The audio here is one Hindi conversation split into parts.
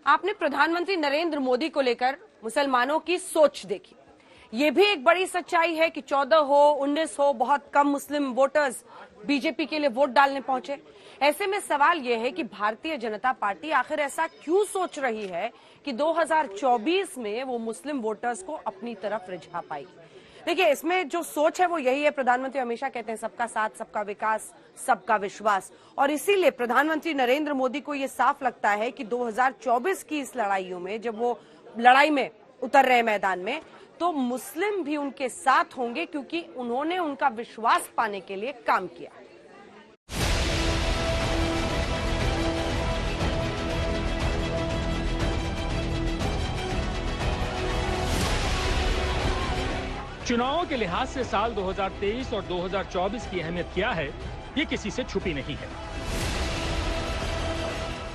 आपने प्रधानमंत्री नरेंद्र मोदी को लेकर मुसलमानों की सोच देखी। ये भी एक बड़ी सच्चाई है कि 14 हो 19 हो बहुत कम मुस्लिम वोटर्स बीजेपी के लिए वोट डालने पहुंचे। ऐसे में सवाल यह है कि भारतीय जनता पार्टी आखिर ऐसा क्यों सोच रही है कि 2024 में वो मुस्लिम वोटर्स को अपनी तरफ रिझा पाएगी। देखिए, इसमें जो सोच है वो यही है। प्रधानमंत्री हमेशा कहते हैं सबका साथ, सबका विकास, सबका विश्वास, और इसीलिए प्रधानमंत्री नरेंद्र मोदी को ये साफ लगता है कि 2024 की इस लड़ाइयों में, जब वो लड़ाई में उतर रहे मैदान में, तो मुस्लिम भी उनके साथ होंगे क्योंकि उन्होंने उनका विश्वास पाने के लिए काम किया। चुनावों के लिहाज से साल 2023 और 2024 की अहमियत क्या है, ये किसी से छुपी नहीं है।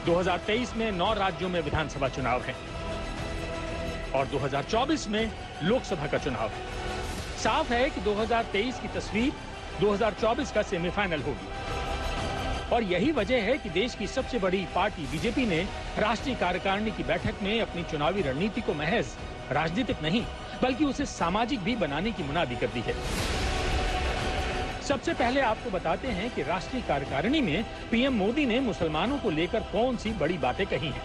2023 में 9 राज्यों में विधानसभा चुनाव है और 2024 में लोकसभा का चुनाव है। साफ है कि 2023 की तस्वीर 2024 का सेमीफाइनल होगी और यही वजह है कि देश की सबसे बड़ी पार्टी बीजेपी ने राष्ट्रीय कार्यकारिणी की बैठक में अपनी चुनावी रणनीति को महज राजनीतिक नहीं बल्कि उसे सामाजिक भी बनाने की मुनादी कर दी है। सबसे पहले आपको बताते हैं कि राष्ट्रीय कार्यकारिणी में पीएम मोदी ने मुसलमानों को लेकर कौन सी बड़ी बातें कही हैं।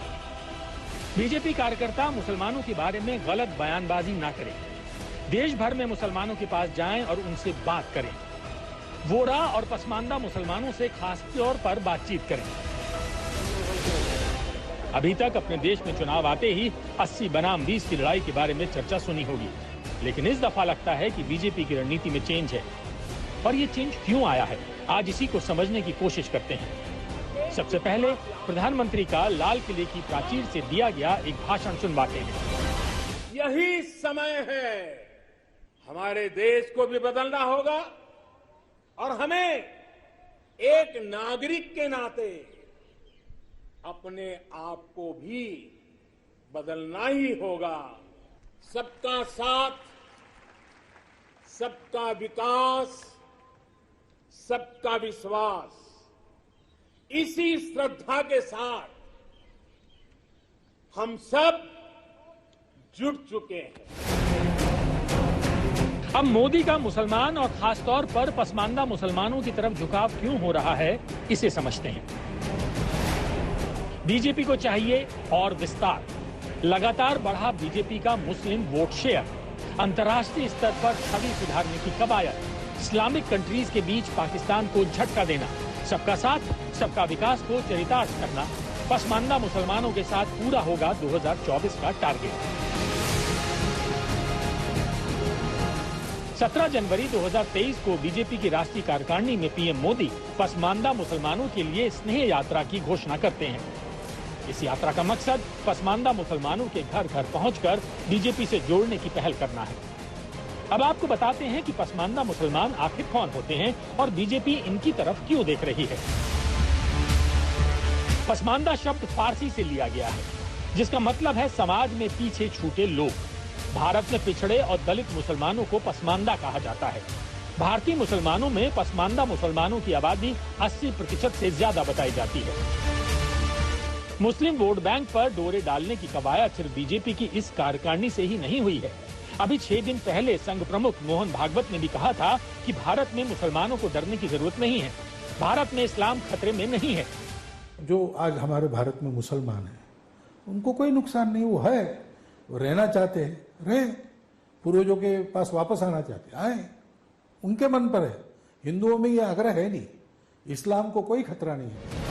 बीजेपी कार्यकर्ता मुसलमानों के बारे में गलत बयानबाजी ना करें, देश भर में मुसलमानों के पास जाएं और उनसे बात करें, वोरा और पसमानदा मुसलमानों से खास तौर पर बातचीत करें। अभी तक अपने देश में चुनाव आते ही 80 बनाम 20 की लड़ाई के बारे में चर्चा सुनी होगी, लेकिन इस दफा लगता है कि बीजेपी की रणनीति में चेंज है। और ये चेंज क्यों आया है, आज इसी को समझने की कोशिश करते हैं। सबसे पहले प्रधानमंत्री का लाल किले की प्राचीर से दिया गया एक भाषण सुनवाते हैं। यही समय है, हमारे देश को भी बदलना होगा और हमें एक नागरिक के नाते अपने आप को भी बदलना ही होगा। सबका साथ, सबका विकास, सबका विश्वास, इसी श्रद्धा के साथ हम सब जुट चुके हैं। अब मोदी का मुसलमान और खासतौर पर पसमानदा मुसलमानों की तरफ झुकाव क्यों हो रहा है, इसे समझते हैं। बीजेपी को चाहिए और विस्तार। लगातार बढ़ा बीजेपी का मुस्लिम वोट शेयर, अंतर्राष्ट्रीय स्तर पर छवि सुधारने की कवायद, इस्लामिक कंट्रीज के बीच पाकिस्तान को झटका देना, सबका साथ सबका विकास को चरितार्थ करना, पसमानदा मुसलमानों के साथ पूरा होगा 2024 का टारगेट। 17 जनवरी 2023 को बीजेपी की राष्ट्रीय कार्यकारिणी में पीएम मोदी पसमानदा मुसलमानों के लिए स्नेह यात्रा की घोषणा करते हैं। इस यात्रा का मकसद पसमानदा मुसलमानों के घर घर पहुंचकर बीजेपी से जोड़ने की पहल करना है। अब आपको बताते हैं कि पसमानदा मुसलमान आखिर कौन होते हैं और बीजेपी इनकी तरफ क्यों देख रही है। पसमानदा शब्द फारसी से लिया गया है, जिसका मतलब है समाज में पीछे छूटे लोग। भारत में पिछड़े और दलित मुसलमानों को पसमानदा कहा जाता है। भारतीय मुसलमानों में पसमानदा मुसलमानों की आबादी 80% से ज्यादा बताई जाती है। मुस्लिम वोट बैंक पर डोरे डालने की कवायद सिर्फ बीजेपी की इस कार्यकारिणी से ही नहीं हुई है। अभी 6 दिन पहले संघ प्रमुख मोहन भागवत ने भी कहा था कि भारत में मुसलमानों को डरने की जरूरत नहीं है, भारत में इस्लाम खतरे में नहीं है। जो आज हमारे भारत में मुसलमान हैं, उनको कोई नुकसान नहीं, वो है, वो रहना चाहते हैं, रहे, पूर्वजों के पास वापस आना चाहते हैं, आए, उनके मन पर है। हिंदुओं में ये आग्रह है नहीं, इस्लाम को कोई खतरा नहीं है।